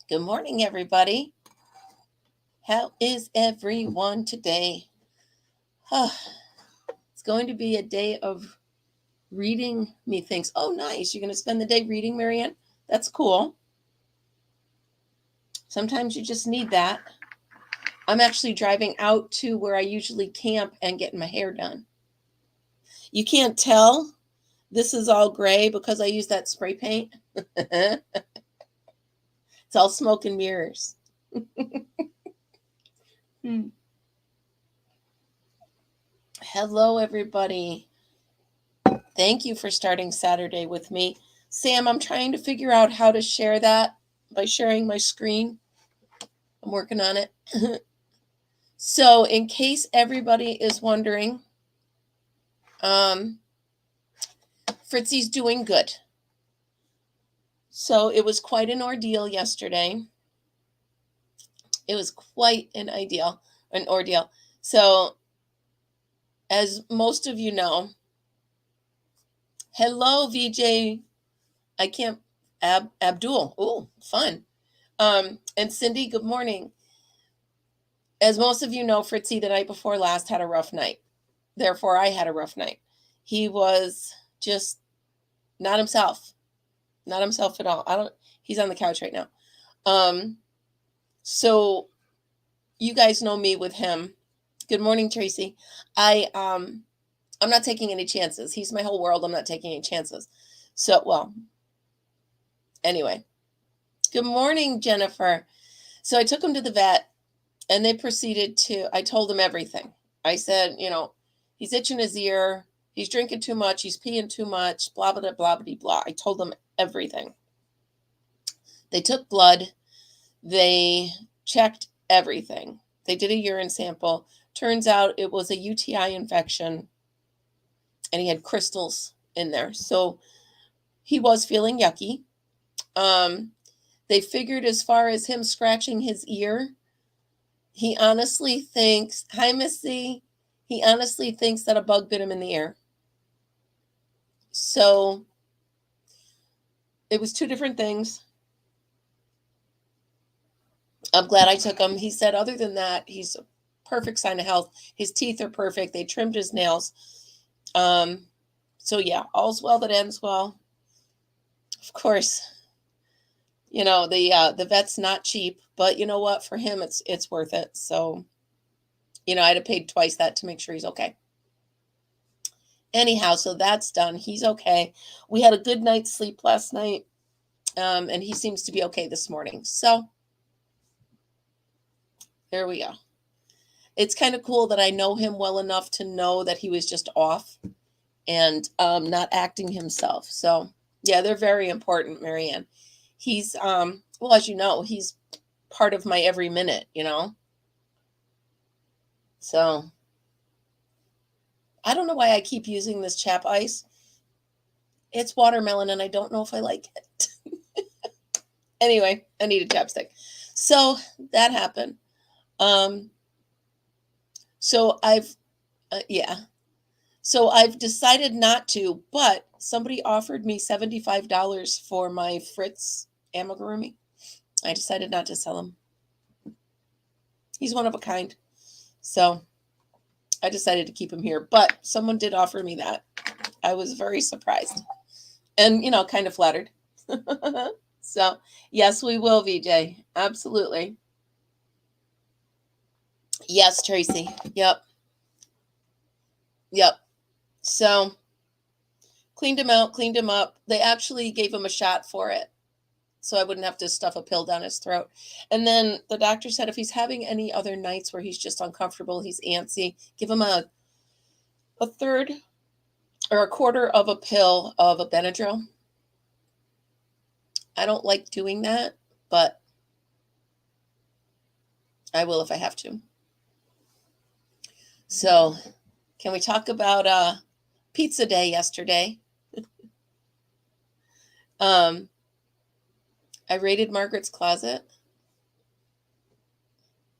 Good morning, everybody. How is everyone today? It's going to be a day of reading, methinks. Oh, nice. You're going to spend the day reading, Marianne? That's cool. Sometimes you just need that. I'm actually driving out to where I usually camp and getting my hair done. You can't tell this is all gray because I use that spray paint. It's all smoke and mirrors. Hello, everybody. Thank you for starting Saturday with me. Sam, I'm trying to figure out how to share that by sharing my screen. I'm working on it. So, in case everybody is wondering, Fritzy's doing good. So, it was quite an ordeal yesterday. It was quite an ordeal. So, as most of you know, hello, VJ. I can't, Abdul. Oh, fun. And Cindy, good morning. As most of you know, Fritzy the night before last had a rough night. Therefore, I had a rough night. He was just not himself. Not himself at all. He's on the couch right now. So you guys know me with him. Good morning, Tracy. I'm not taking any chances. He's my whole world. I'm not taking any chances. So, well, anyway. Good morning, Jennifer. So I took him to the vet. And they proceeded I told him everything. I said, he's itching his ear. He's drinking too much. He's peeing too much. Blah, blah, blah, blah, blah. I told them everything. They took blood. They checked everything. They did a urine sample. Turns out it was a UTI infection. And he had crystals in there. So he was feeling yucky. They figured as far as him scratching his ear, he honestly thinks, hi, Missy. He honestly thinks that a bug bit him in the ear. So it was two different things. I'm glad I took him. He said, other than that, he's a perfect sign of health. His teeth are perfect. They trimmed his nails. So yeah, all's well that ends well. Of course, the vet's not cheap, but you know what? For him, it's worth it. So, I'd have paid twice that to make sure he's okay. Anyhow, so that's done. He's okay. We had a good night's sleep last night, and he seems to be okay this morning. So, there we go. It's kind of cool that I know him well enough to know that he was just off and not acting himself. So, yeah, they're very important, Marianne. He's, well, as you know, he's part of my every minute, So, I don't know why I keep using this chap ice. It's watermelon, and I don't know if I like it. Anyway, I need a chapstick. So, that happened. So I've, So I've decided not to, but somebody offered me $75 for my Fritz amigurumi. I decided not to sell him. He's one of a kind. So I decided to keep him here, but someone did offer me that. I was very surprised and, kind of flattered. So yes, we will, VJ. Absolutely. Yes, Tracy. Yep. So cleaned him out, cleaned him up. They actually gave him a shot for it, so I wouldn't have to stuff a pill down his throat. And then the doctor said if he's having any other nights where he's just uncomfortable, he's antsy, give him a third or a quarter of a pill of a Benadryl. I don't like doing that, but I will if I have to. So, can we talk about pizza day yesterday? I raided Margaret's closet.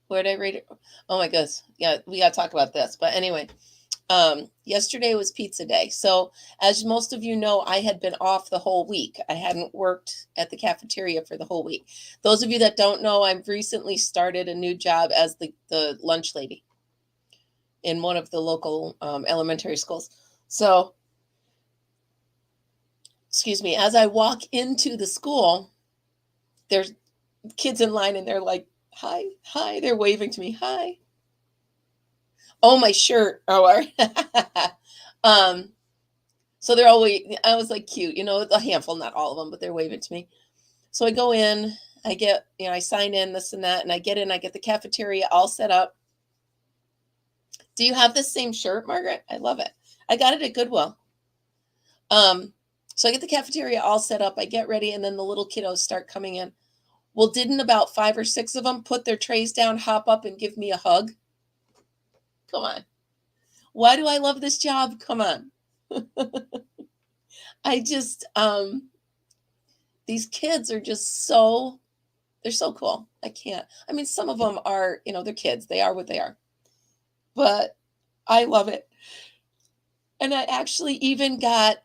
Where did I rate it? Oh my goodness. Yeah, we got to talk about this. But anyway, Yesterday was pizza day. So as most of you know, I had been off the whole week. I hadn't worked at the cafeteria for the whole week. Those of you that don't know, I've recently started a new job as the lunch lady in one of the local elementary schools. So, excuse me, as I walk into the school, there's kids in line and they're like, hi, hi. They're waving to me, hi. Oh, my shirt. Oh, so they're always, I was like, cute, a handful, not all of them, but they're waving to me. So I go in, I get, I sign in this and that, and I get in, I get the cafeteria all set up. Do you have this same shirt, Margaret? I love it. I got it at Goodwill. So I get the cafeteria all set up, I get ready, and then the little kiddos start coming in. Well, didn't about 5 or 6 of them put their trays down, hop up, and give me a hug? Come on. Why do I love this job? Come on. I just, these kids are just they're so cool. I can't. I mean, some of them are, they're kids. They are what they are. But I love it. And I actually even got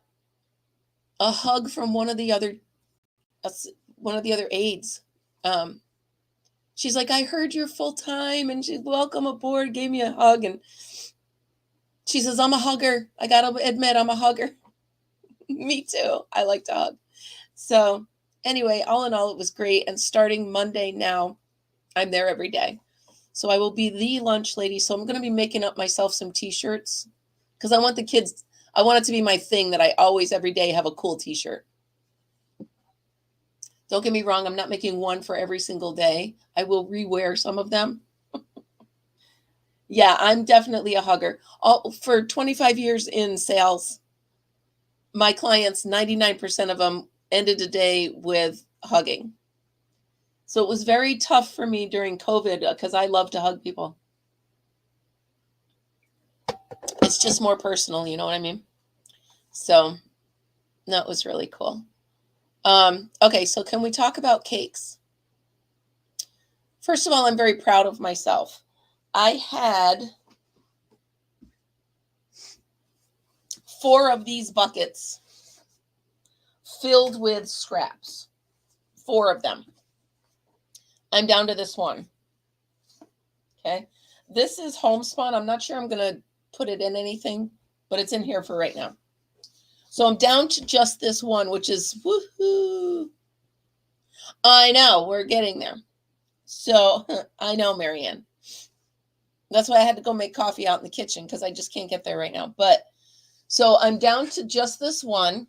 a hug from one of the other aides. She's like, I heard you're full time, and she's welcome aboard, gave me a hug, and she says, I'm a hugger. I gotta admit, I'm a hugger. Me too. I like to hug. So anyway, all in all, it was great. And starting Monday now, I'm there every day. So I will be the lunch lady. So I'm going to be making up myself some t-shirts because I want the kids, I want it to be my thing that I always every day have a cool t-shirt. Don't get me wrong. I'm not making one for every single day. I will rewear some of them. Yeah, I'm definitely a hugger. For 25 years in sales, my clients, 99% of them ended the day with hugging. So it was very tough for me during COVID because I love to hug people. It's just more personal, you know what I mean? So that was really cool. Okay, so can we talk about cakes? First of all, I'm very proud of myself. I had 4 of these buckets filled with scraps. 4 of them. I'm down to this one. Okay. This is homespun. I'm not sure I'm going to put it in anything, but it's in here for right now. So I'm down to just this one, which is woohoo. I know, we're getting there. So I know, Marianne. That's why I had to go make coffee out in the kitchen because I just can't get there right now. But so I'm down to just this one.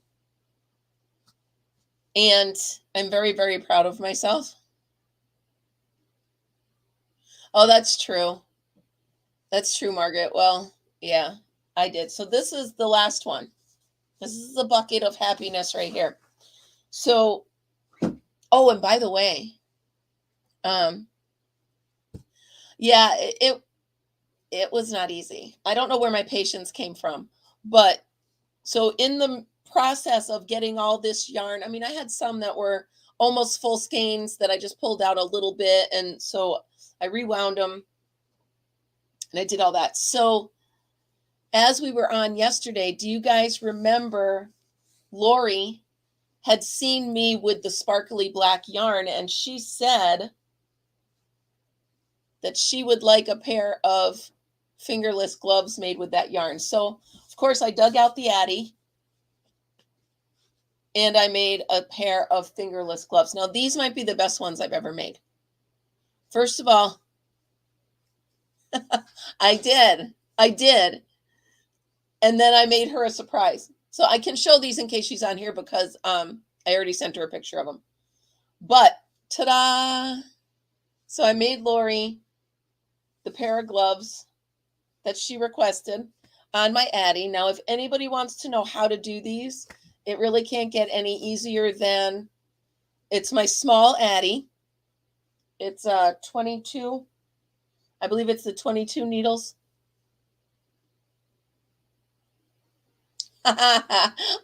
And I'm very, very proud of myself. Oh, that's true. That's true, Margaret. Well, yeah, I did. So this is the last one. This is the bucket of happiness right here. So, oh, and by the way, yeah, it was not easy. I don't know where my patience came from, but so in the process of getting all this yarn, I mean, I had some that were almost full skeins that I just pulled out a little bit, and so I rewound them, and I did all that. So as we were on yesterday, do you guys remember Lori had seen me with the sparkly black yarn, and she said that she would like a pair of fingerless gloves made with that yarn. So, of course, I dug out the Addy, and I made a pair of fingerless gloves. Now, these might be the best ones I've ever made. First of all, I did. And then I made her a surprise. So I can show these in case she's on here because I already sent her a picture of them. But ta-da! So I made Lori the pair of gloves that she requested on my Addy. Now, if anybody wants to know how to do these, it really can't get any easier than it's my small Addy. It's 22. I believe it's the 22 needles. All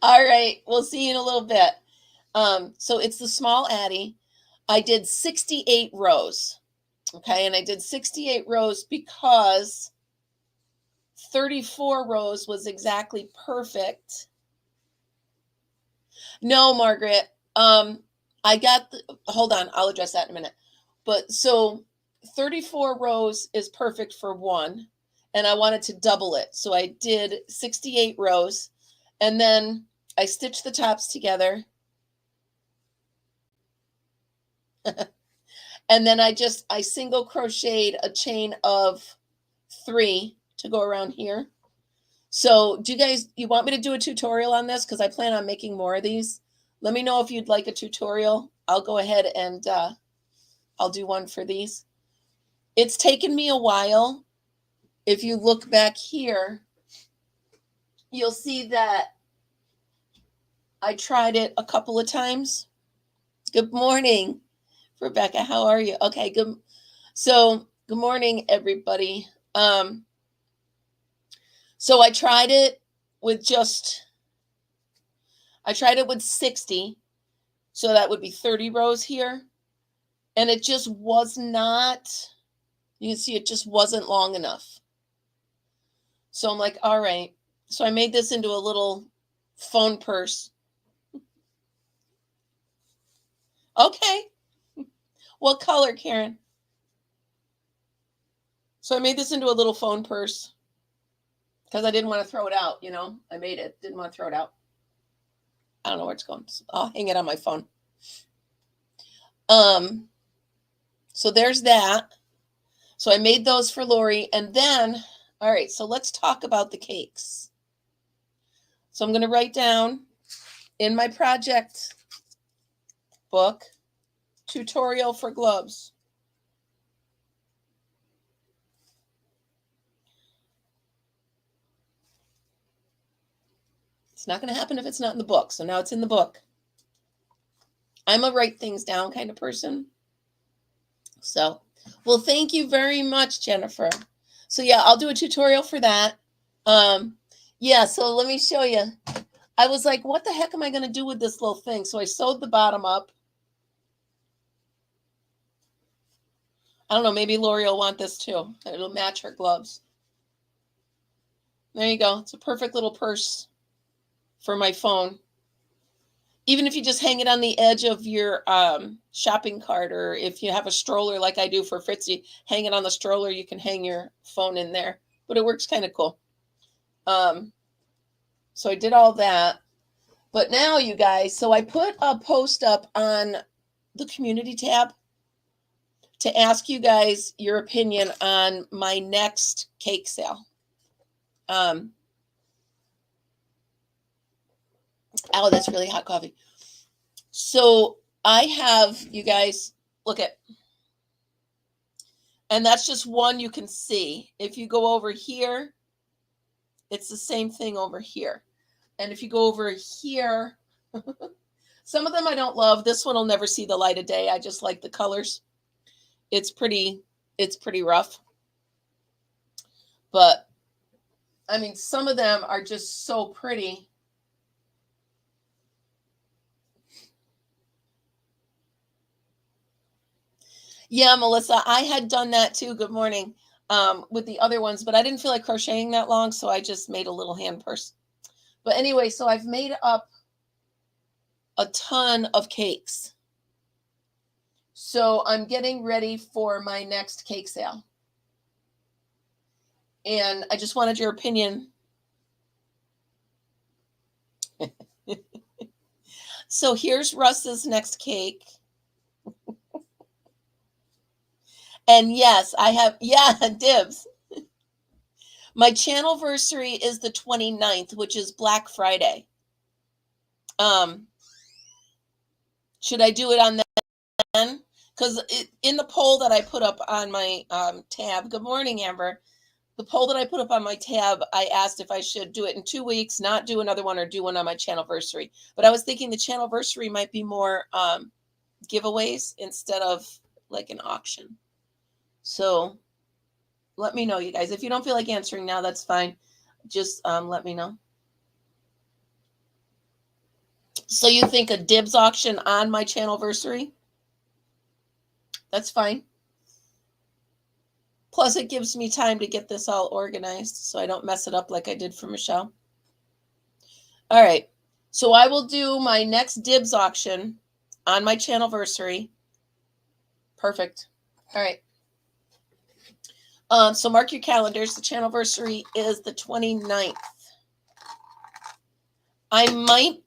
right. We'll see you in a little bit. So it's the small Addy. I did 68 rows. Okay. And I did 68 rows because 34 rows was exactly perfect. No, Margaret. I got hold on, I'll address that in a minute. But so 34 rows is perfect for one, and I wanted to double it. So I did 68 rows, and then I stitched the tops together. And then I single crocheted a chain of 3 to go around here. So you want me to do a tutorial on this? Because I plan on making more of these. Let me know if you'd like a tutorial. I'll go ahead and I'll do one for these. It's taken me a while. If you look back here, you'll see that I tried it a couple of times. Good morning, Rebecca. How are you? Okay, good. So good morning, everybody. So I tried it with 60. So that would be 30 rows here. And it just was not, you can see it just wasn't long enough. So I'm like, all right. So I made this into a little phone purse. Okay. What color, Karen? So I made this into a little phone purse because I didn't want to throw it out, I made it. Didn't want to throw it out. I don't know where it's going. I'll hang it on my phone. So there's that. So I made those for Lori. And then, all right, so let's talk about the cakes. So I'm going to write down in my project book, tutorial for gloves. It's not going to happen if it's not in the book. So now it's in the book. I'm a write things down kind of person. So, well, thank you very much, Jennifer. So yeah, I'll do a tutorial for that. Yeah, so let me show you. I was like, what the heck am I going to do with this little thing? So I sewed the bottom up. I don't know, maybe Lori will want this too. It'll match her gloves. There you go. It's a perfect little purse for my phone. Even if you just hang it on the edge of your shopping cart, or if you have a stroller like I do for Fritzy, hang it on the stroller, you can hang your phone in there. But it works kind of cool. So I did all that. But now, you guys, so I put a post up on the community tab to ask you guys your opinion on my next cake sale. Oh, that's really hot coffee. So I have, you guys, look at, and that's just one you can see. If you go over here, it's the same thing over here. And if you go over here, some of them I don't love. This one will never see the light of day. I just like the colors. It's pretty rough. But I mean, some of them are just so pretty. Yeah, Melissa, I had done that too. Good morning. With the other ones, but I didn't feel like crocheting that long, so I just made a little hand purse. But anyway, so I've made up a ton of cakes. So I'm getting ready for my next cake sale. And I just wanted your opinion. So here's Russ's next cake. And yes, I have, dibs. My channelversary is the 29th, which is Black Friday. Should I do it on then? Because in the poll that I put up on my tab, good morning, Amber. The poll that I put up on my tab, I asked if I should do it in 2 weeks, not do another one, or do one on my channelversary. But I was thinking the channelversary might be more giveaways instead of like an auction. So let me know, you guys. If you don't feel like answering now, that's fine. Just let me know. So you think a dibs auction on my channelversary? That's fine. Plus, it gives me time to get this all organized so I don't mess it up like I did for Michelle. All right. So I will do my next dibs auction on my channelversary. Perfect. All right. So mark your calendars. The channelversary is the 29th. I might...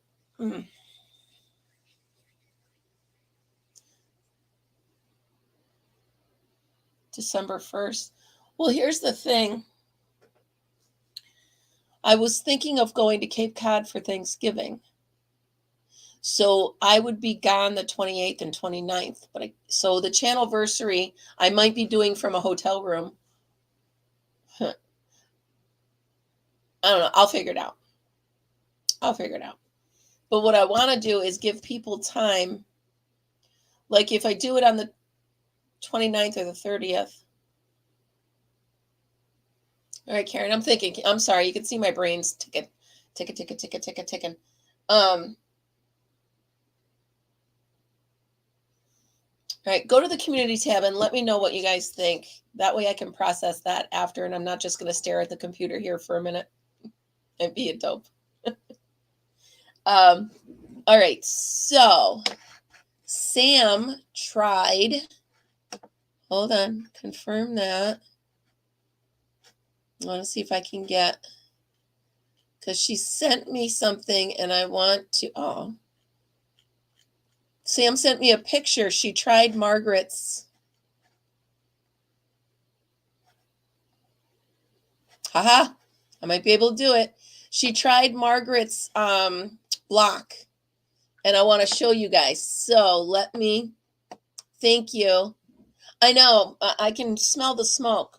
December 1st. Well, here's the thing. I was thinking of going to Cape Cod for Thanksgiving. So I would be gone the 28th and 29th. So the channelversary, I might be doing from a hotel room. I don't know. I'll figure it out. But what I want to do is give people time. Like if I do it on the 29th or the 30th. All right, Karen, I'm thinking. I'm sorry. You can see my brain's ticking. All right, go to the community tab and let me know what you guys think. That way I can process that after, and I'm not just going to stare at the computer here for a minute and be a dope. All right, so Sam tried. Hold on, confirm that. I want to see if I can get, because she sent me something and I want to, Sam sent me a picture. She tried Margaret's. Haha, I might be able to do it. She tried Margaret's block, and I want to show you guys. So let me, thank you. I know, I can smell the smoke.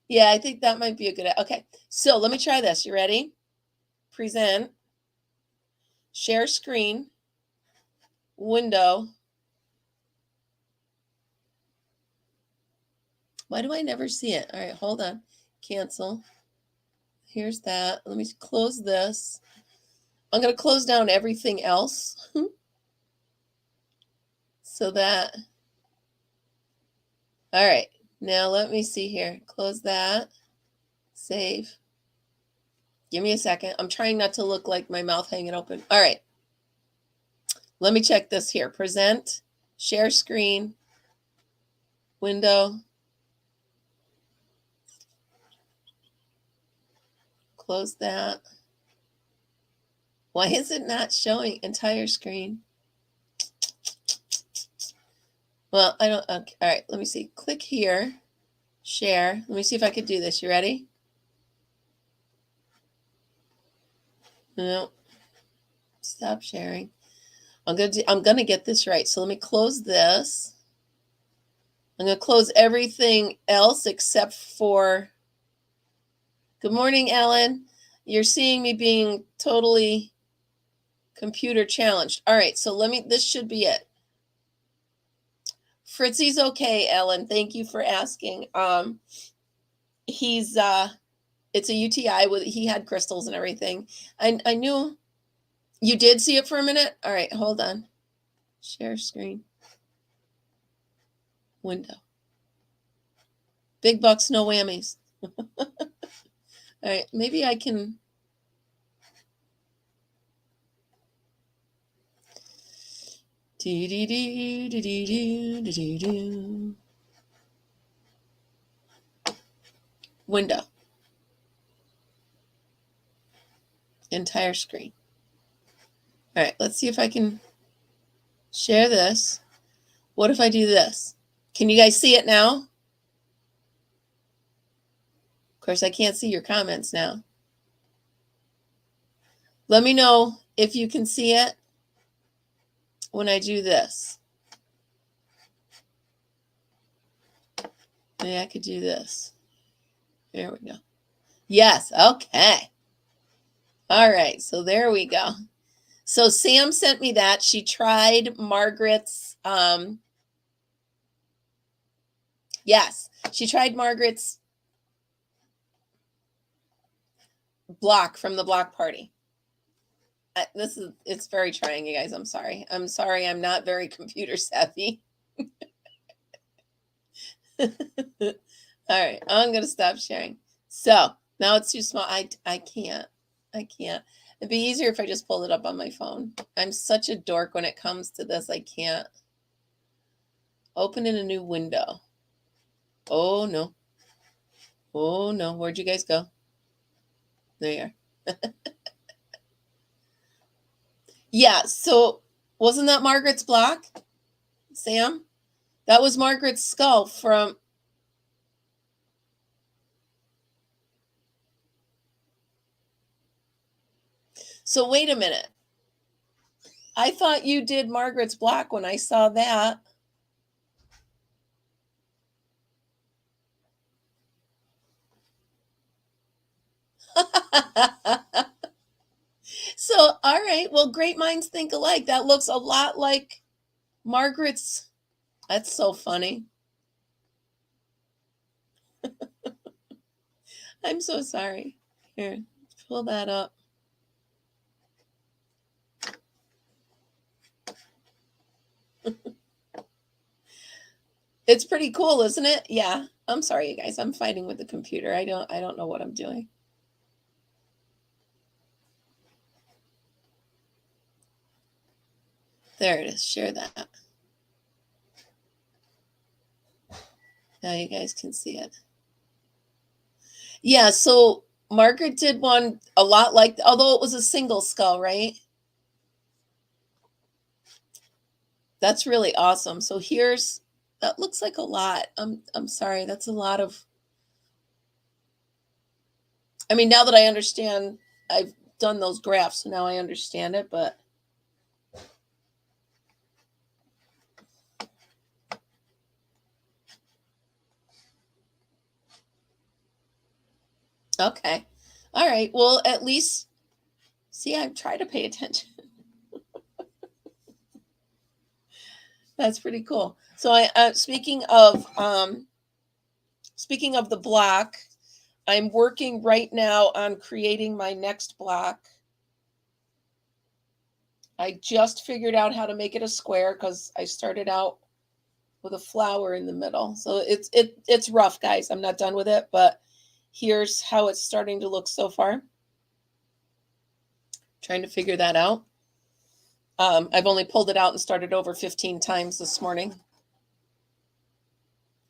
Yeah, I think that might be a good, okay. So let me try this. You ready? Present, share screen, window. Why do I never see it? All right, hold on. Cancel. Here's that. Let me close this. I'm going to close down everything else. So that, all right. Now let me see here. Close that. Save. Give me a second. I'm trying not to look like my mouth hanging open. All right. Let me check this here. Present, share screen, window. Close that. Why is it not showing entire screen? Well, I don't, okay. All right, let me see. Click here, share. Let me see if I could do this. You ready? No. Stop sharing. I'm gonna get this right. So let me close this. I'm gonna close everything else except for, good morning, Ellen. You're seeing me being totally computer challenged. All right, so this should be it. Fritzy's okay, Ellen. Thank you for asking. He's it's a UTI he had crystals and everything. I knew you did see it for a minute. All right, hold on. Share screen. Window. Big bucks, no whammies. All right, maybe I can. Window. Entire screen. All right, let's see if I can share this. What if I do this? Can you guys see it now? Of course, I can't see your comments now. Let me know if you can see it when I do this. Maybe I could do this. There we go. Yes, okay. All right, so there we go. So Sam sent me that. She tried Margaret's, yes, she tried Margaret's block from the block party. It's very trying, you guys. I'm sorry. I'm not very computer savvy. All right, I'm going to stop sharing. So now it's too small. I can't. It'd be easier if I just pulled it up on my phone. I'm such a dork when it comes to this. I can't. Open in a new window. Oh, no. Oh, no. Where'd you guys go? There you are. Yeah, so wasn't that Margaret's block, Sam? That was Margaret's skull from... So wait a minute. I thought you did Margaret's block when I saw that. So, all right. Well, great minds think alike. That looks a lot like Margaret's. That's so funny. I'm so sorry. Here, pull that up. It's pretty cool, isn't it? Yeah. I'm sorry, you guys. I'm fighting with the computer. I don't know what I'm doing. There it is. Share that. Now you guys can see it. Yeah, so Margaret did one a lot like, although it was a single skull, right? That's really awesome. So here's, that looks like a lot. I'm sorry, that's a lot of... I mean, now that I understand, I've done those graphs, so now I understand it, but okay. All right. Well, at least, see, I try to pay attention. That's pretty cool. So speaking of the block, I'm working right now on creating my next block. I just figured out how to make it a square because I started out with a flower in the middle. So it's rough, guys. I'm not done with it, but here's how it's starting to look so far. Trying to figure that out. I've only pulled it out and started over 15 times this morning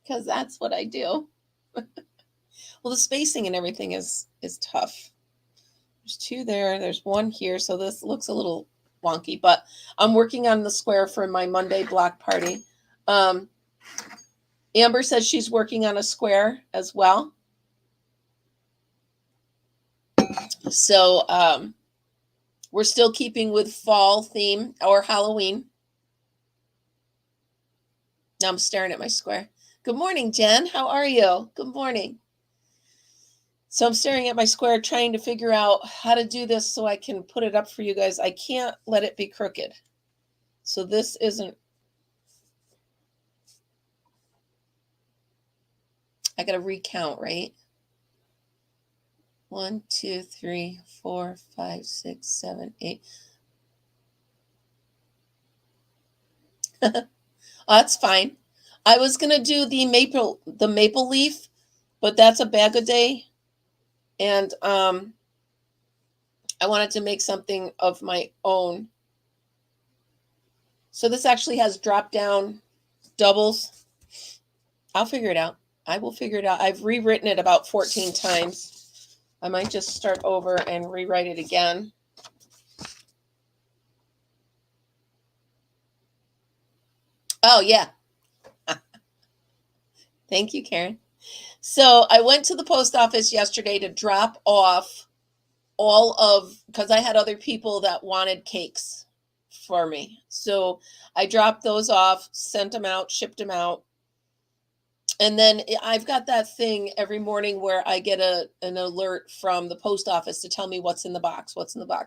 because that's what I do. Well, the spacing and everything is tough. There's two there. There's one here. So this looks a little wonky, but I'm working on the square for my Monday block party. Amber says she's working on a square as well. So we're still keeping with fall theme or Halloween. Now I'm staring at my square. Good morning, Jen. How are you? Good morning. So I'm staring at my square, trying to figure out how to do this so I can put it up for you guys. I can't let it be crooked. So this isn't... I got to recount, right? 1, 2, 3, 4, 5, 6, 7, 8. That's fine. I was gonna do the maple leaf, but that's a bag a day, and I wanted to make something of my own. So this actually has drop down doubles. I'll figure it out. I will figure it out. I've rewritten it about 14 times. I might just start over and rewrite it again. Oh, yeah. Thank you, Karen. So I went to the post office yesterday to drop off all of, because I had other people that wanted cakes for me. So I dropped those off, sent them out, shipped them out. And then I've got that thing every morning where I get an alert from the post office to tell me what's in the box,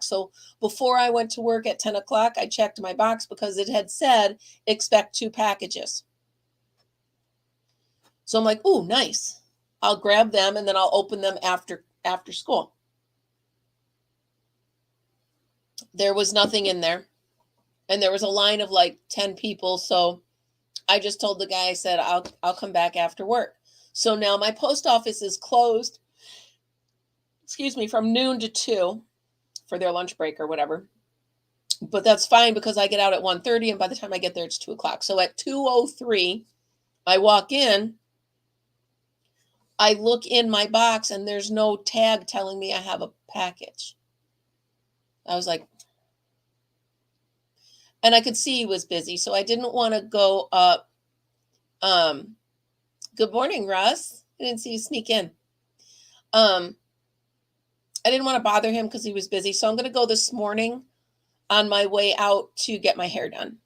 So before I went to work at 10 o'clock, I checked my box because it had said, expect 2 packages. So I'm like, oh, nice. I'll grab them and then I'll open them after school. There was nothing in there. And there was a line of like 10 people. So I just told the guy, I said, I'll come back after work. So now my post office is closed, excuse me, from noon to 2 for their lunch break or whatever. But that's fine because I get out at 1:30, and by the time I get there, it's 2 o'clock. So at 2:03, I walk in, I look in my box, and there's no tag telling me I have a package. I was like, and I could see he was busy, so I didn't want to go up. Good morning, Russ. I didn't see you sneak in. I didn't want to bother him because he was busy, so I'm going to go this morning on my way out to get my hair done.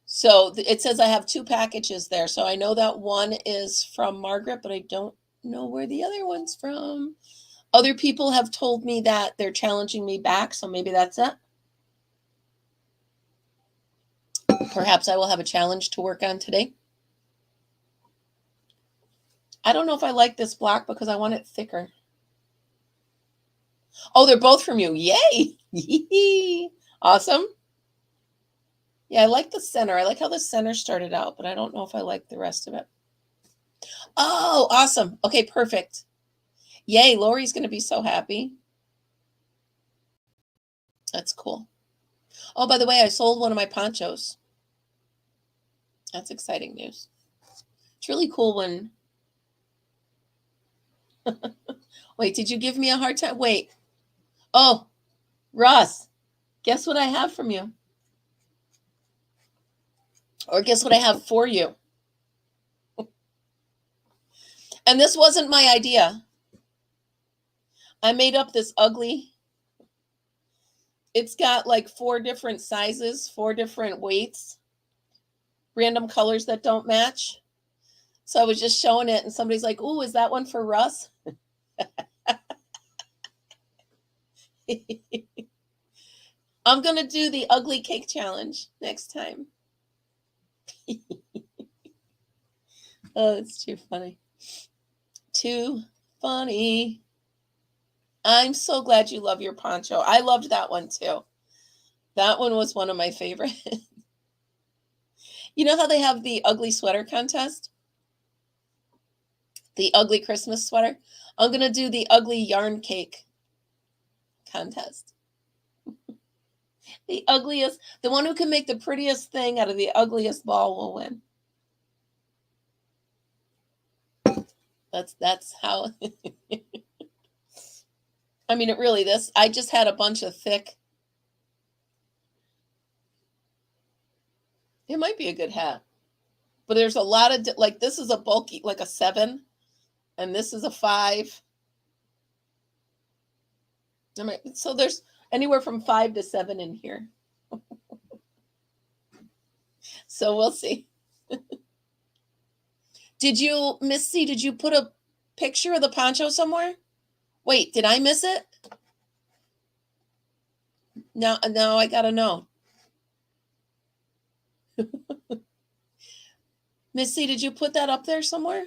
So it says I have 2 packages there. So I know that one is from Margaret, but I don't know where the other one's from. Other people have told me that they're challenging me back, so maybe that's it. Perhaps I will have a challenge to work on today. I don't know if I like this block because I want it thicker. Oh, they're both from you. Yay! Awesome. Yeah, I like the center. I like how the center started out, but I don't know if I like the rest of it. Oh, awesome. Okay, perfect. Yay, Lori's going to be so happy. That's cool. Oh, by the way, I sold one of my ponchos. That's exciting news. It's really cool when... Wait, did you give me a hard time? Wait. Oh, Ross, guess what I have from you? Or guess what I have for you? And this wasn't my idea. I made up this ugly... It's got like 4 different sizes, 4 different weights, random colors that don't match. So I was just showing it, and somebody's like, "Ooh, is that one for Russ?" I'm going to do the ugly cake challenge next time. Oh, it's too funny. Too funny. I'm so glad you love your poncho. I loved that one too. That one was one of my favorite. You know how they have the ugly sweater contest? The ugly Christmas sweater? I'm going to do the ugly yarn cake contest. The ugliest, the one who can make the prettiest thing out of the ugliest ball will win. That's how. I mean, I just had a bunch of thick. It might be a good hat, but there's a lot of, like, this is a bulky, like a 7, and this is a 5. So there's anywhere from 5 to 7 in here. So we'll see. Did you, Miss C, did you put a picture of the poncho somewhere? Wait, did I miss it? Now I gotta know. Miss C, did you put that up there somewhere?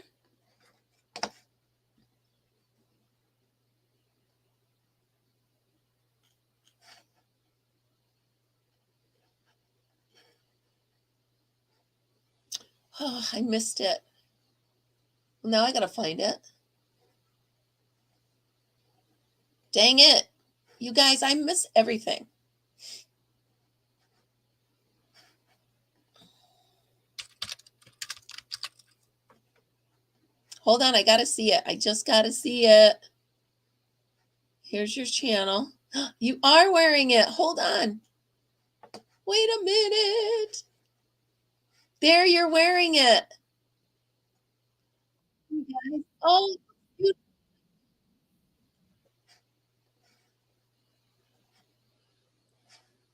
Oh, I missed it. Well, now I gotta find it. Dang it. You guys, I miss everything. Hold on, I gotta see it. I just gotta see it. Here's your channel. You are wearing it. Hold on. Wait a minute. There, you're wearing it. You guys. Oh,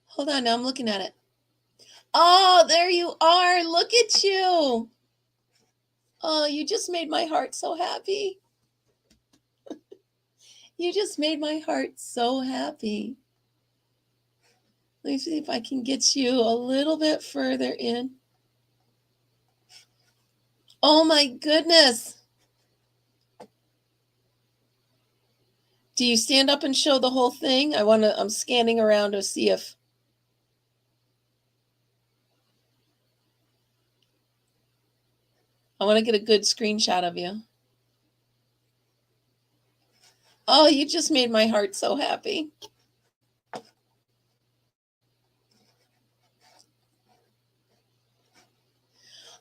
hold on. Now I'm looking at it. Oh, there you are. Look at you. Oh, you just made my heart so happy. You just made my heart so happy. Let me see if I can get you a little bit further in. Oh my goodness. Do you stand up and show the whole thing? I'm scanning around to see if I want to get a good screenshot of you. Oh, you just made my heart so happy.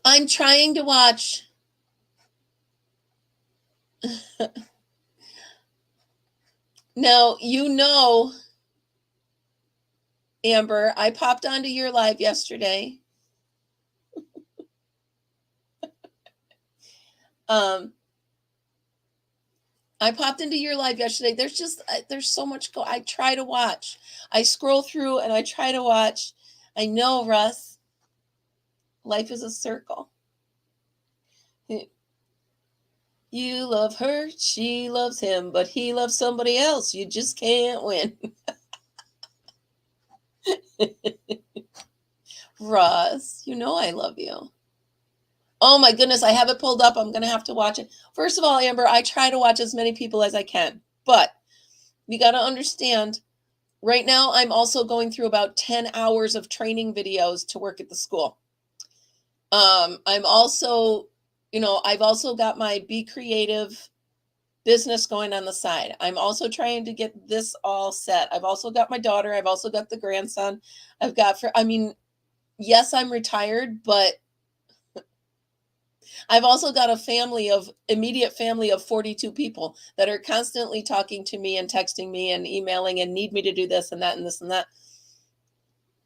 I'm trying to watch. Now, Amber, I popped onto your live yesterday. I popped into your live yesterday. There's so much I try to watch. I scroll through and I try to watch. I know, Russ. Life is a circle. You love her, she loves him, but he loves somebody else. You just can't win. Russ, you know I love you. Oh my goodness, I have it pulled up. I'm going to have to watch it. First of all, Amber, I try to watch as many people as I can, but you got to understand, right now I'm also going through about 10 hours of training videos to work at the school. I'm also, I've also got my Be Creative business going on the side. I'm also trying to get this all set. I've also got my daughter. I've also got the grandson. Yes, I'm retired, but I've also got immediate family of 42 people that are constantly talking to me and texting me and emailing and need me to do this and that and this and that.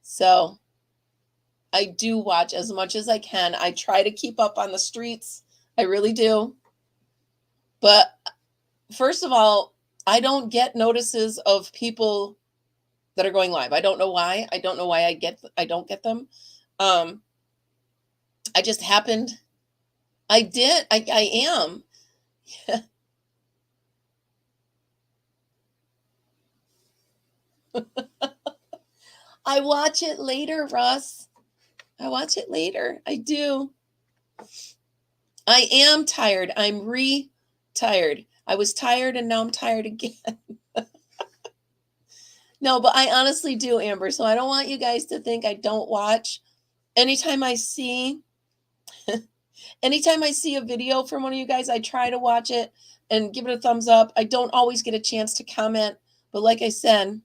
So I do watch as much as I can. I try to keep up on the streets. I really do. But first of all, I don't get notices of people that are going live. I don't know why. I don't know why I don't get them. I just happened. I did. I am. I watch it later, Russ. I watch it later. I do. I am tired. I'm tired. I was tired and now I'm tired again. No, but I honestly do, Amber. So I don't want you guys to think I don't watch. Anytime I see a video from one of you guys, I try to watch it and give it a thumbs up. I don't always get a chance to comment, but like I said,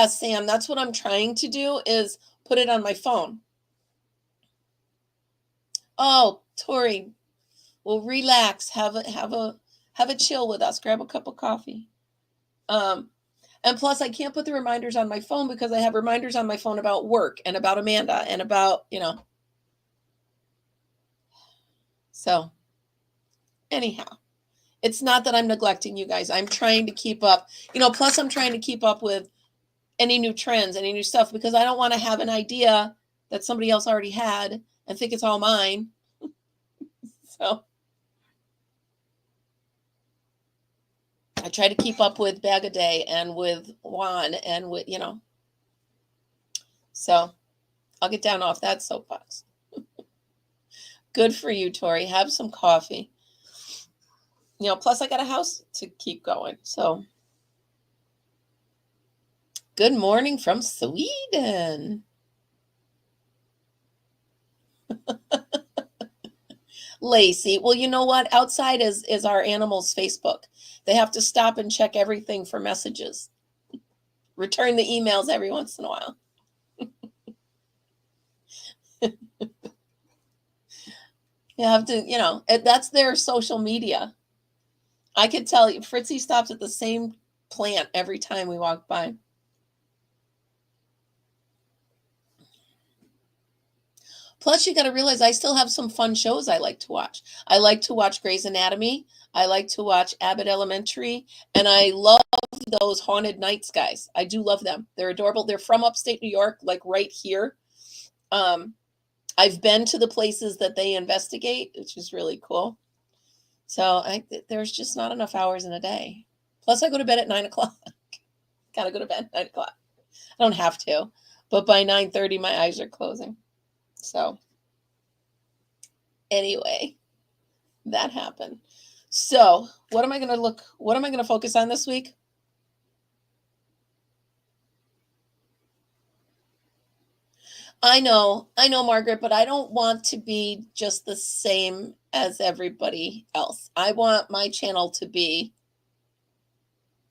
Sam, that's what I'm trying to do is put it on my phone. Oh, Tori, well, relax, have a chill with us, grab a cup of coffee. And plus I can't put the reminders on my phone because I have reminders on my phone about work and about Amanda and about, So anyhow, it's not that I'm neglecting you guys. I'm trying to keep up, plus I'm trying to keep up with any new trends, any new stuff, because I don't want to have an idea that somebody else already had and think it's all mine. So I try to keep up with Bag a Day and with Juan and with, so I'll get down off that soapbox. Good for you, Tori. Have some coffee. Plus I got a house to keep going. So good morning from Sweden. Lacey. Well, you know what? Outside is our animals' Facebook. They have to stop and check everything for messages. Return the emails every once in a while. You have to, that's their social media. I could tell you, Fritzy stops at the same plant every time we walk by. Plus, you got to realize I still have some fun shows I like to watch. I like to watch Grey's Anatomy. I like to watch Abbott Elementary. And I love those Haunted Nights guys. I do love them. They're adorable. They're from upstate New York, like right here. I've been to the places that they investigate, which is really cool. So there's just not enough hours in a day. Plus, I go to bed at 9 o'clock. Got to go to bed at 9 o'clock. I don't have to. But by 9:30, my eyes are closing. So anyway, that happened. So what am I going to focus on this week? I know, Margaret, but I don't want to be just the same as everybody else. I want my channel to be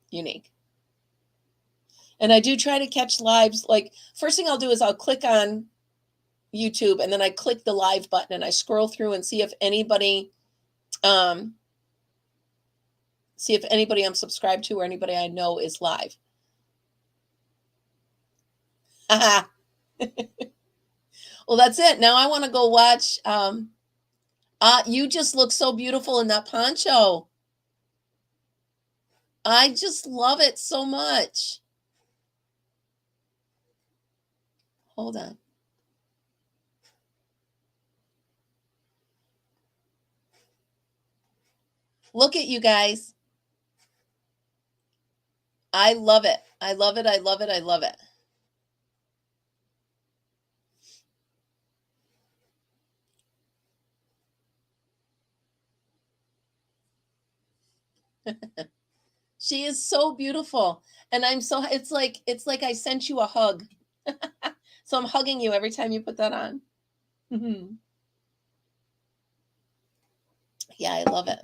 unique. And I do try to catch lives. Like, first thing I'll do is I'll click on YouTube and then I click the live button and I scroll through and see if anybody I'm subscribed to or anybody I know is live. Well, that's it. Now I want to go watch. You just look so beautiful in that poncho. I just love it so much. Hold on. Look at you guys. I love it. I love it. I love it. I love it. She is so beautiful. And it's like I sent you a hug. So I'm hugging you every time you put that on. Yeah, I love it.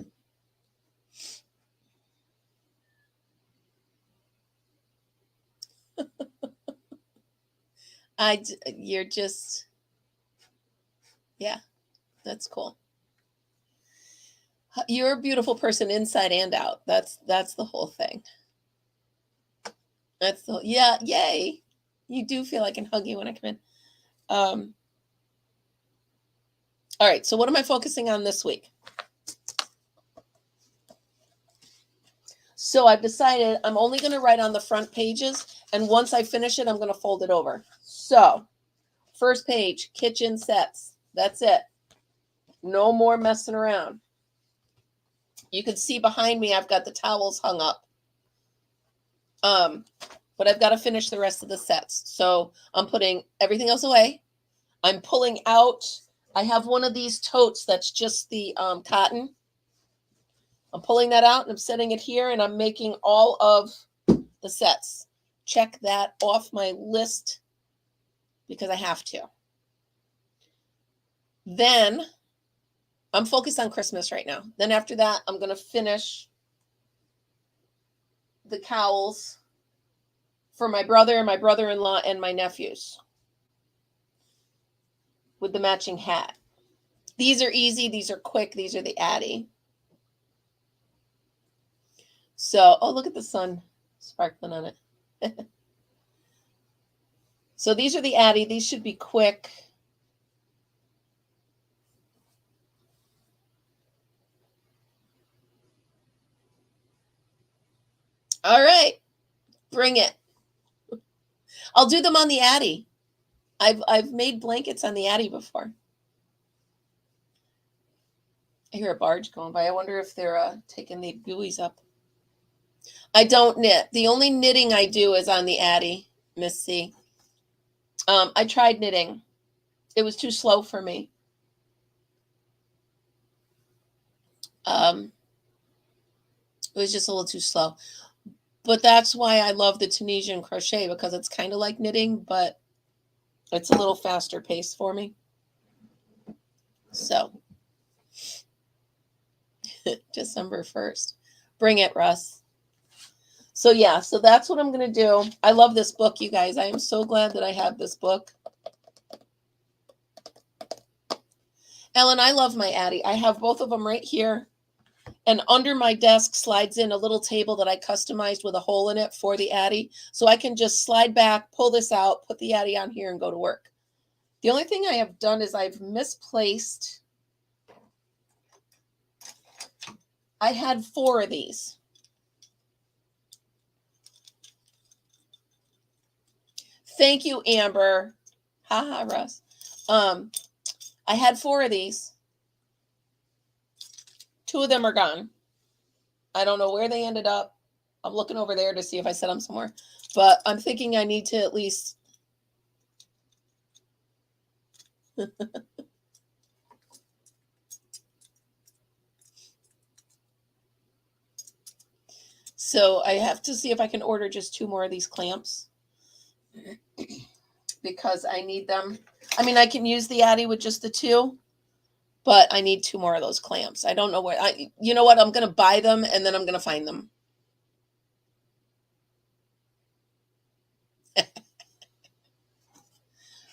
You're just, yeah, that's cool. You're a beautiful person inside and out. That's the whole thing. Yeah, yay. You do feel I can hug you when I come in. All right, so what am I focusing on this week? So I've decided I'm only going to write on the front pages, and once I finish it, I'm going to fold it over. So, first page, kitchen sets. That's it. No more messing around. You can see behind me, I've got the towels hung up. But I've got to finish the rest of the sets. So I'm putting everything else away. I'm pulling out, I have one of these totes that's just the cotton. I'm pulling that out and I'm setting it here and I'm making all of the sets. Check that off my list because I have to. Then I'm focused on Christmas right now. Then after that, I'm going to finish the cowls for my brother, my brother-in-law, and my nephews with the matching hat. These are easy. These are quick. These are the Addy. So, oh, look at the sun sparkling on it. So these are the Addy. These should be quick. All right, bring it. I'll do them on the Addy. I've made blankets on the Addy before. I hear a barge going by. I wonder if they're taking the buoys up. I don't knit. The only knitting I do is on the Addy, Miss C. I tried knitting. It was too slow for me. It was just a little too slow. But that's why I love the Tunisian crochet, because it's kind of like knitting, but it's a little faster paced for me. So, December 1st. Bring it, Russ. So, yeah, so that's what I'm going to do. I love this book, you guys. I am so glad that I have this book. Ellen, I love my Addy. I have both of them right here. And under my desk slides in a little table that I customized with a hole in it for the Addy. So I can just slide back, pull this out, put the Addy on here, and go to work. The only thing I have done is I've misplaced. I had 4 of these. Thank you, Amber. Haha, Russ. I had 4 of these. 2 of them are gone. I don't know where they ended up. I'm looking over there to see if I set them somewhere. But I'm thinking I need to at least... So I have to see if I can order just 2 more of these clamps. because I need them. I mean, I can use the Addy with just the 2, but I need 2 more of those clamps. I don't know where. You know what? I'm going to buy them and then I'm going to find them.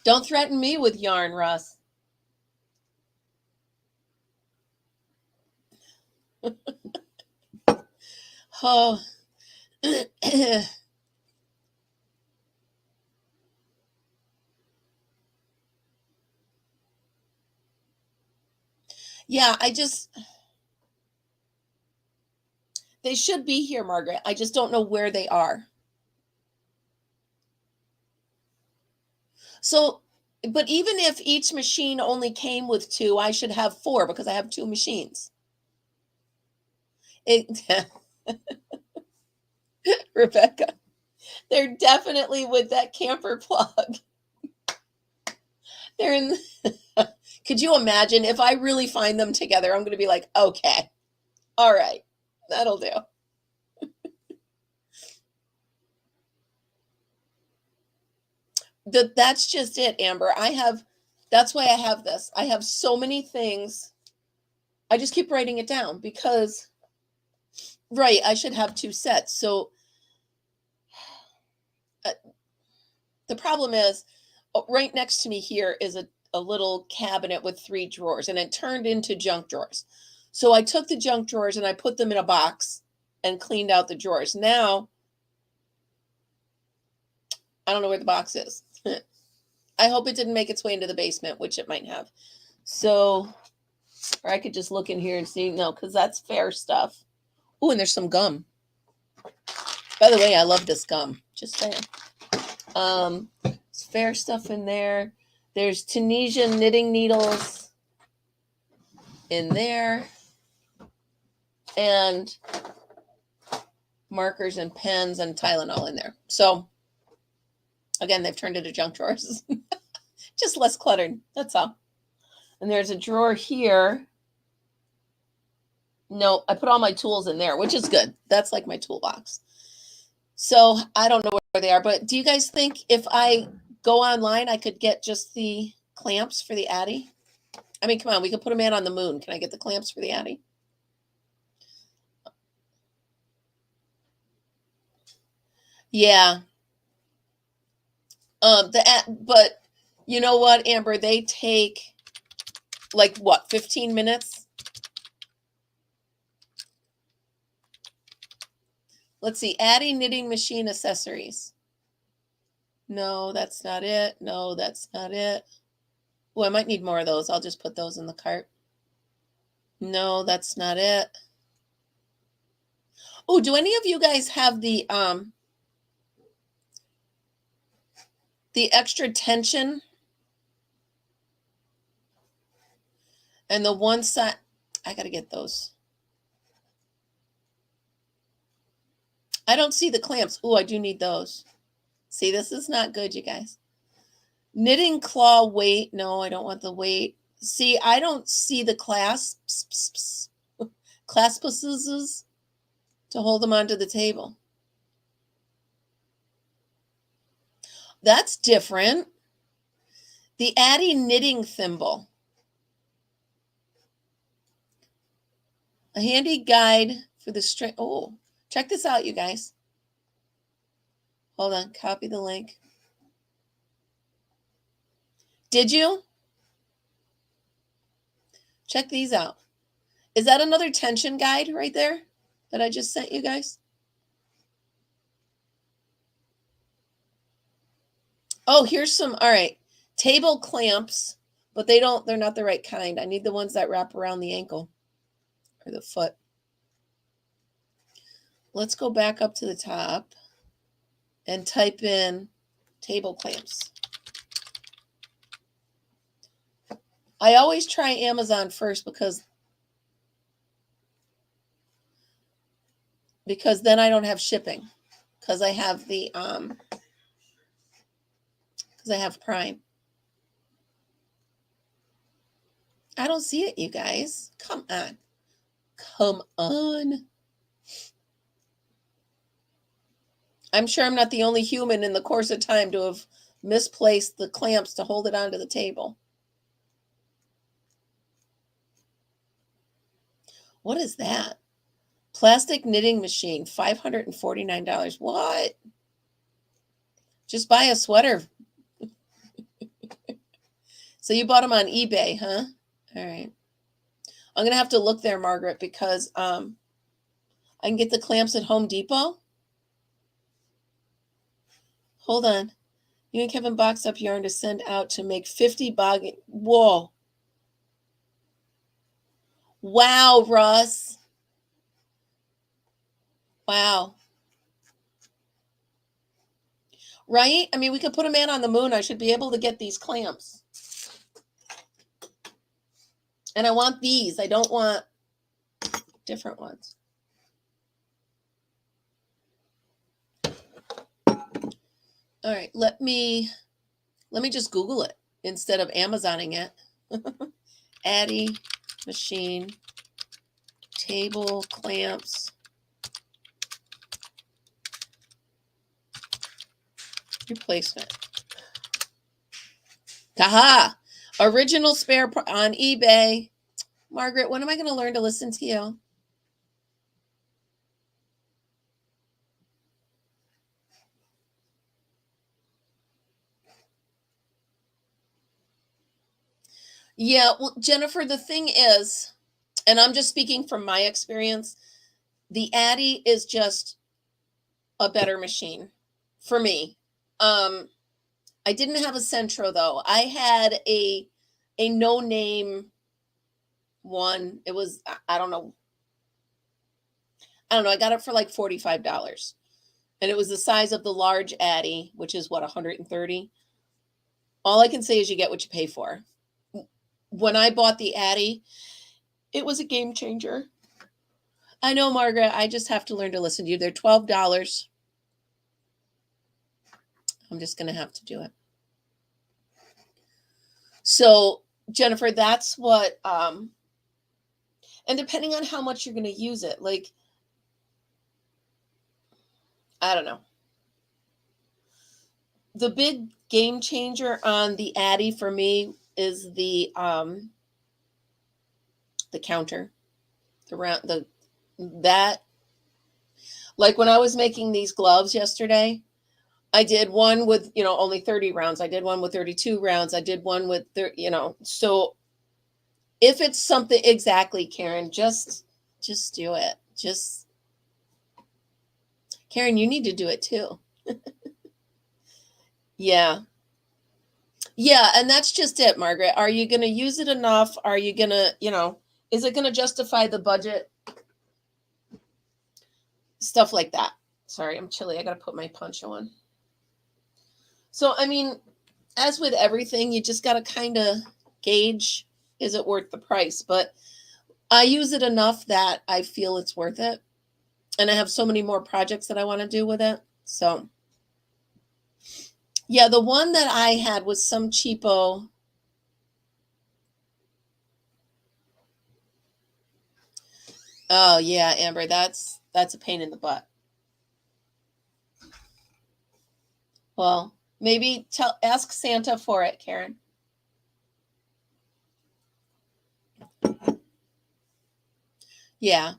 Don't threaten me with yarn, Russ. Oh. Yeah, they should be here, Margaret. I just don't know where they are. So, but even if each machine only came with 2, I should have 4 because I have 2 machines. Rebecca, they're definitely with that camper plug. They're in. Could you imagine if I really find them together? I'm going to be like, okay, all right, that'll do. That's just it, Amber. That's why I have this. I have so many things. I just keep writing it down because, right, I should have 2 sets. So the problem is, right next to me here is a little cabinet with 3 drawers, and it turned into junk drawers. So I took the junk drawers and I put them in a box and cleaned out the drawers. Now, I don't know where the box is. I hope it didn't make its way into the basement, which it might have. So, or I could just look in here and see. No, because that's fair stuff. Oh, and there's some gum. By the way, I love this gum. Just saying. It's fair stuff in there. There's Tunisian knitting needles in there. And markers and pens and Tylenol in there. So, again, they've turned into junk drawers. Just less cluttered. That's all. And there's a drawer here. No, I put all my tools in there, which is good. That's like my toolbox. So I don't know where they are, but do you guys think if I go online, I could get just the clamps for the Addy? I mean, come on, we could put a man on the moon. Can I get the clamps for the Addy? Yeah. But you know what, Amber? They take like what, 15 minutes? Let's see, Addy knitting machine accessories. No, that's not it. No, that's not it. Oh, I might need more of those. I'll just put those in the cart. No, that's not it. Oh, do any of you guys have the extra tension? And the one side, I got to get those. I don't see the clamps. Oh, I do need those. See, this is not good, you guys. Knitting claw weight. No, I don't want the weight. See, I don't see the clasps to hold them onto the table. That's different. The Addy knitting thimble. A handy guide for the string. Oh, check this out, you guys. Hold on. Copy the link. Did you? Check these out. Is that another tension guide right there that I just sent you guys? Oh, here's some. All right. Table clamps, but they're not the right kind. I need the ones that wrap around the ankle or the foot. Let's go back up to the top and type in table clamps. I always try Amazon first because then I don't have shipping because I have the because I have Prime. I don't see it, you guys. Come on. Come on. I'm sure I'm not the only human in the course of time to have misplaced the clamps to hold it onto the table. What is that? Plastic knitting machine, $549. What? Just buy a sweater. So you bought them on eBay, huh? All right. I'm going to have to look there, Margaret, because I can get the clamps at Home Depot. Hold on. You and Kevin boxed up yarn to send out to make 50 bogging. Whoa. Wow, Russ. Wow. Right? I mean, we could put a man on the moon. I should be able to get these clamps. And I want these. I don't want different ones. All right, let me just Google it instead of Amazoning it. Addy machine table clamps replacement. Aha! Original spare on eBay. Margaret, when am I going to learn to listen to you? Yeah, well, Jennifer, the thing is, and I'm just speaking from my experience, the Addy is just a better machine for me. I didn't have a Centro though. I had a no-name one. It was, I don't know. I got it for like $45. And it was the size of the large Addy, which is what, 130. All I can say is you get what you pay for. When I bought the Addy, it was a game changer. I know, Margaret, I just have to learn to listen to you. They're $12. I'm just going to have to do it. So, Jennifer, that's what, and depending on how much you're going to use it, like, I don't know. The big game changer on the Addy for me is the counter, that, like when I was making these gloves yesterday, I did one with, only 30 rounds. I did one with 32 rounds. I did one with, so if it's something, exactly, Karen, just do it. Karen, you need to do it too. Yeah. Yeah. And that's just it, Margaret. Are you going to use it enough? Are you going to, is it going to justify the budget? Stuff like that. Sorry, I'm chilly. I got to put my poncho on. So, I mean, as with everything, you just got to kind of gauge, is it worth the price? But I use it enough that I feel it's worth it. And I have so many more projects that I want to do with it. So, yeah, the one that I had was some cheapo. Oh, yeah, Amber, that's a pain in the butt. Well, maybe ask Santa for it, Karen. Yeah.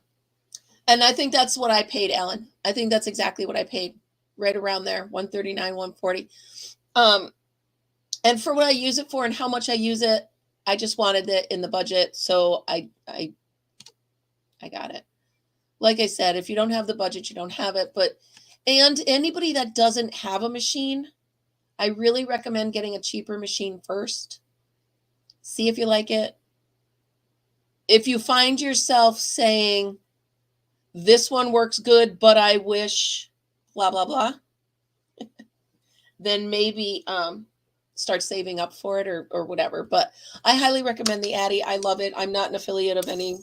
And I think that's what I paid, Ellen. I think that's exactly what I paid, right around there, 139, 140. And for what I use it for and how much I use it, I just wanted it in the budget, so I got it. Like I said, if you don't have the budget, you don't have it. And anybody that doesn't have a machine, I really recommend getting a cheaper machine first. See if you like it. If you find yourself saying, this one works good, but I wish blah, blah, blah, then maybe start saving up for it or whatever. But I highly recommend the Addy. I love it. I'm not an affiliate of any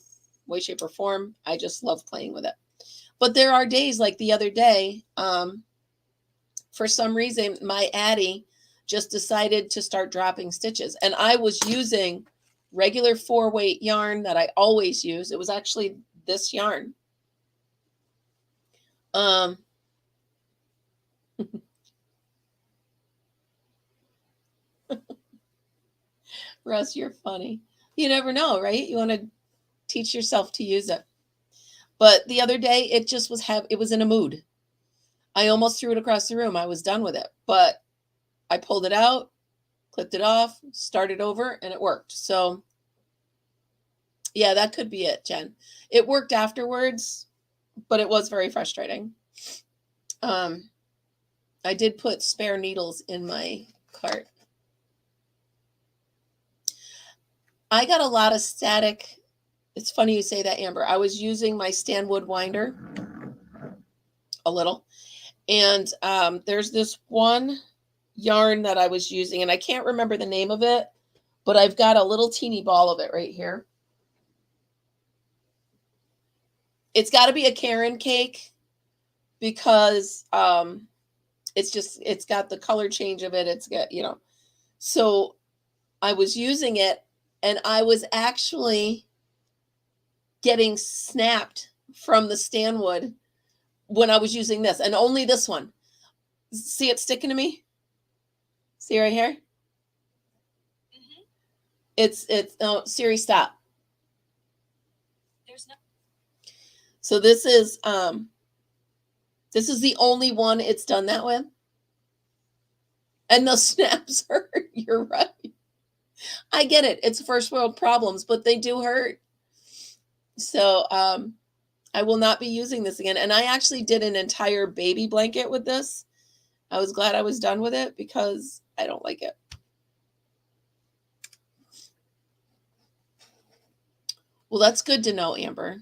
way, shape, or form. I just love playing with it. But there are days like the other day, for some reason, my Addy just decided to start dropping stitches. And I was using regular 4-weight yarn that I always use. It was actually this yarn. Russ, you're funny. You never know, right? You want to teach yourself to use it. But the other day, it just was it was in a mood. I almost threw it across the room. I was done with it, but I pulled it out, clipped it off, started over, and it worked. So yeah, that could be it, Jen. It worked afterwards, but it was very frustrating. I did put spare needles in my cart. I got a lot of static. It's funny you say that, Amber. I was using my Stanwood winder a little. And there's this one yarn that I was using, and I can't remember the name of it, but I've got a little teeny ball of it right here. It's got to be a Karen cake because it's got the color change of it. It's got, so I was using it, and I was actually getting snapped from the Stanwood when I was using this, and only this one. See it sticking to me? See right here? Mm-hmm. It's Siri, stop. There's no. So this is the only one it's done that with. And the snaps hurt. You're right. I get it. It's first world problems, but they do hurt. So I will not be using this again. And I actually did an entire baby blanket with this. I was glad I was done with it because I don't like it. Well, that's good to know, Amber.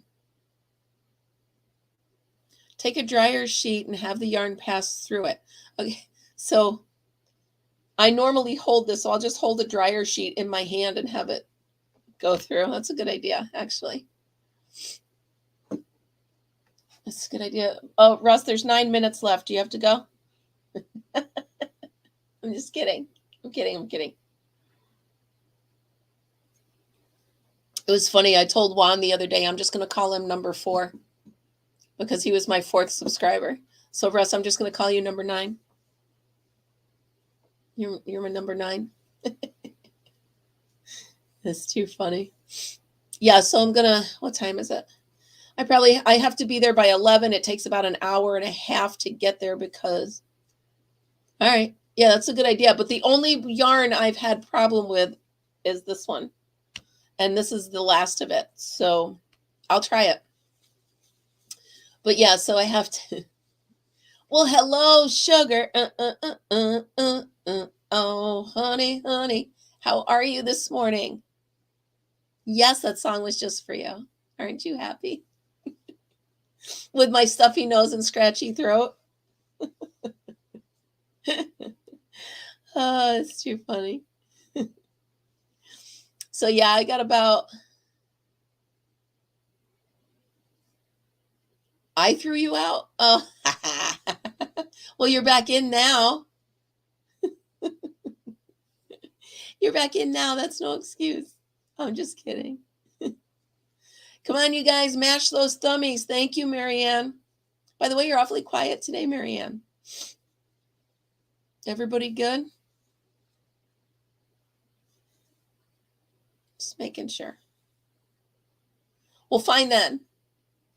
Take a dryer sheet and have the yarn pass through it. Okay, so I normally hold this, so I'll just hold a dryer sheet in my hand and have it go through. That's a good idea, actually. That's a good idea. Oh, Russ, there's 9 minutes left. Do you have to go? I'm just kidding. I'm kidding. It was funny. I told Juan the other day, I'm just going to call him number 4 because he was my 4th subscriber. So, Russ, I'm just going to call you number 9. You're my number 9. That's too funny. Yeah, so I'm going to, what time is it? I have to be there by 11. It takes about an hour and a half to get there because, all right. Yeah, that's a good idea. But the only yarn I've had problem with is this one. And this is the last of it. So I'll try it. But yeah, so I have to. Well, hello, sugar. Oh, honey. How are you this morning? Yes, that song was just for you. Aren't you happy? With my stuffy nose and scratchy throat. Oh, it's too funny. So yeah, I got about. I threw you out? Oh, well, you're back in now. You're back in now. That's no excuse. I'm just kidding. Come on, you guys, mash those thummies. Thank you, Marianne. By the way, you're awfully quiet today, Marianne. Everybody good? Just making sure. Well, fine then.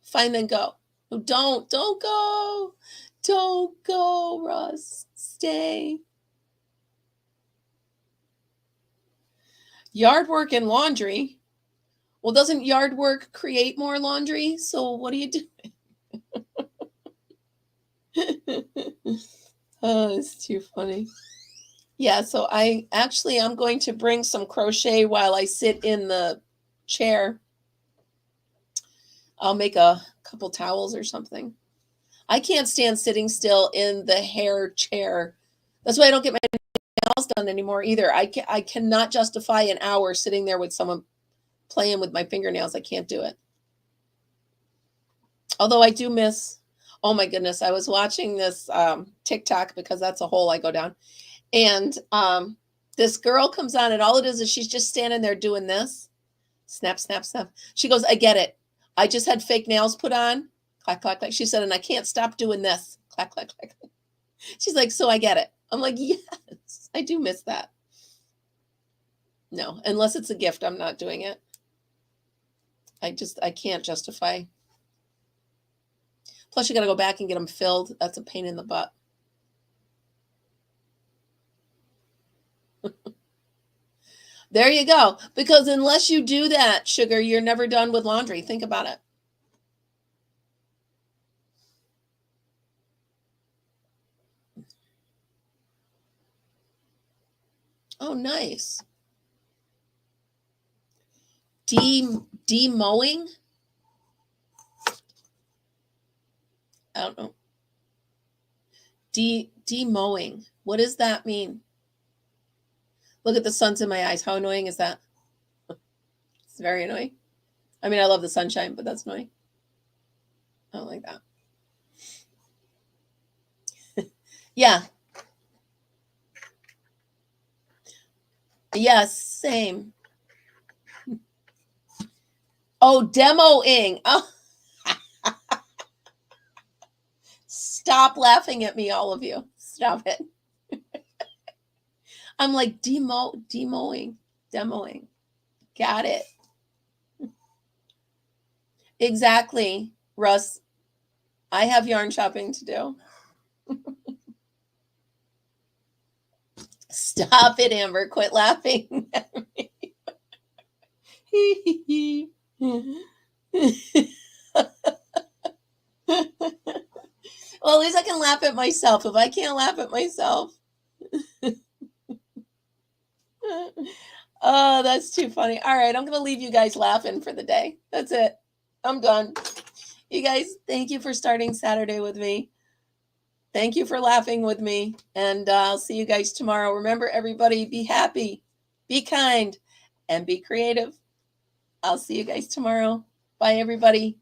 Fine then, go. No, don't go. Don't go, Russ. Stay. Yard work and laundry. Well, doesn't yard work create more laundry? So what are you doing? Oh, it's too funny. Yeah, so I'm going to bring some crochet while I sit in the chair. I'll make a couple towels or something. I can't stand sitting still in the hair chair. That's why I don't get my nails done anymore either. I cannot justify an hour sitting there with someone playing with my fingernails. I can't do it. Although I do miss, oh my goodness, I was watching this TikTok because that's a hole I go down. And this girl comes on and all it is she's just standing there doing this. Snap, snap, snap. She goes, I get it. I just had fake nails put on. Clack, clack, clack. She said, and I can't stop doing this. Clack, clack, clack. She's like, so I get it. I'm like, yes, I do miss that. No, unless it's a gift, I'm not doing it. I can't justify. Plus, you got to go back and get them filled. That's a pain in the butt. There you go. Because unless you do that, sugar, you're never done with laundry. Think about it. Oh, nice. Demowing? I don't know. Demowing. What does that mean? Look at the suns in my eyes. How annoying is that? It's very annoying. I mean, I love the sunshine, but that's annoying. I don't like that. Yeah. Yes, same. Oh, demoing. Oh. Stop laughing at me, all of you. Stop it. I'm like, demoing. Got it. Exactly, Russ. I have yarn shopping to do. Stop it, Amber. Quit laughing at me. Well, at least I can laugh at myself. If I can't laugh at myself. Oh, that's too funny. All right, I'm going to leave you guys laughing for the day. That's it. I'm done. You guys, thank you for starting Saturday with me. Thank you for laughing with me. And I'll see you guys tomorrow. Remember, everybody, be happy, be kind, and be creative. I'll see you guys tomorrow. Bye, everybody.